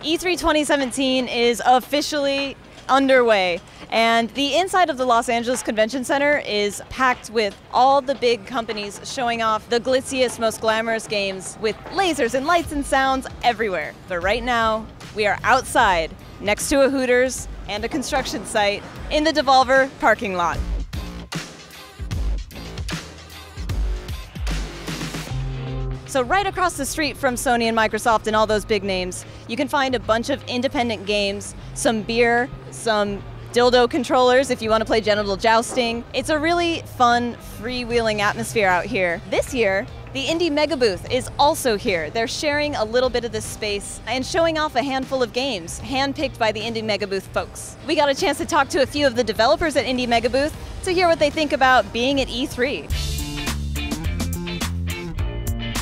E3 2017 is officially underway, and the inside of the Los Angeles Convention Center is packed with all the big companies showing off the glitziest, most glamorous games with lasers and lights and sounds everywhere. But right now, we are outside, next to a Hooters and a construction site in the Devolver parking lot. So right across the street from Sony and Microsoft and all those big names, you can find a bunch of independent games, some beer, some dildo controllers if you want to play genital jousting. It's a really fun, freewheeling atmosphere out here. This year, the Indie Megabooth is also here. They're sharing a little bit of this space and showing off a handful of games, handpicked by the Indie Megabooth folks. We got a chance to talk to a few of the developers at Indie Megabooth to hear what they think about being at E3.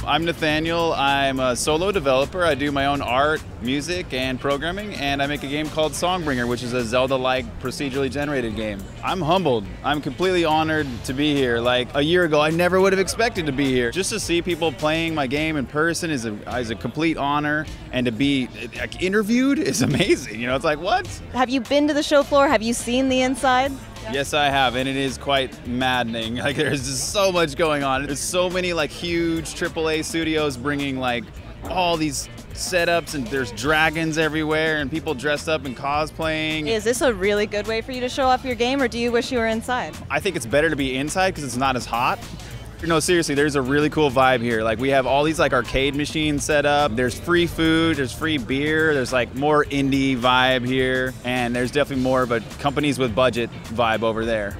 I'm Nathaniel. I'm a solo developer. I do my own art, music, and programming, and I make a game called Songbringer, which is a Zelda-like procedurally generated game. I'm humbled. I'm completely honored to be here. Like a year ago, I never would have expected to be here. Just to see people playing my game in person is a complete honor, and to be interviewed is amazing. You know, it's like, what? Have you been to the show floor? Have you seen the inside? Yes, I have, and it is quite maddening. Like, there's just so much going on. There's so many like huge AAA studios bringing like all these setups, and there's dragons everywhere, and people dressed up and cosplaying. Is this a really good way for you to show off your game, or do you wish you were inside? I think it's better to be inside because it's not as hot. No, seriously, there's a really cool vibe here. Like, we have all these like arcade machines set up. There's free food, there's free beer, there's like more indie vibe here, and there's definitely more of a companies with budget vibe over there.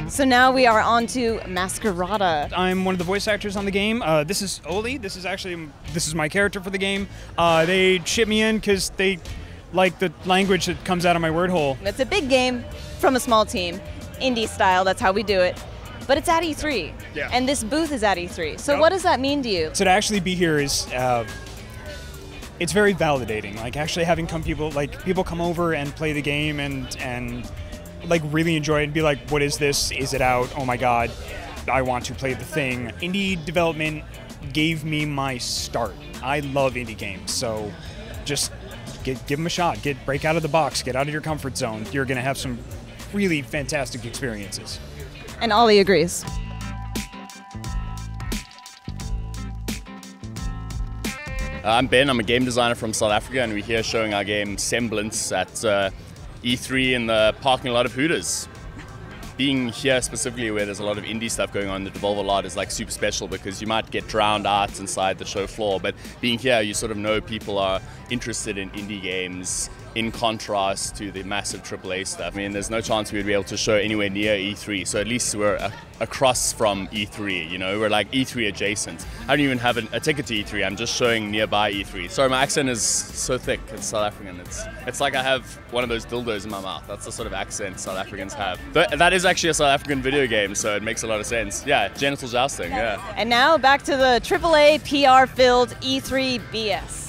So now we are on to Masquerada. I'm one of the voice actors on the game. This is Oli. This is my character for the game. They ship me in because they like the language that comes out of my word hole. It's a big game from a small team. Indie style, that's how we do it. But it's at E3, yeah. And this booth is at E3. So Yep. What does that mean to you? So to actually be here is, it's very validating. Like actually having people come over and play the game and like really enjoy it and be like, what is this? Is it out? Oh my God, I want to play the thing. Indie development gave me my start. I love indie games, so just give them a shot. Break out of the box, get out of your comfort zone. You're gonna have some really fantastic experiences. And Ollie agrees. I'm Ben, I'm a game designer from South Africa, and we're here showing our game Semblance at E3 in the parking lot of Hooters. Being here specifically where there's a lot of indie stuff going on, the Devolver lot is like super special because you might get drowned out inside the show floor, but being here you sort of know people are interested in indie games in contrast to the massive AAA stuff. I mean, there's no chance we would be able to show anywhere near E3, so at least we're across from E3, you know, we're like E3 adjacent. I don't even have a ticket to E3, I'm just showing nearby E3. Sorry, my accent is so thick, it's South African. It's like I have one of those dildos in my mouth. That's the sort of accent South Africans have. But that is actually a South African video game, so it makes a lot of sense. Yeah, genital jousting, yeah. And now back to the AAA PR-filled E3 BS.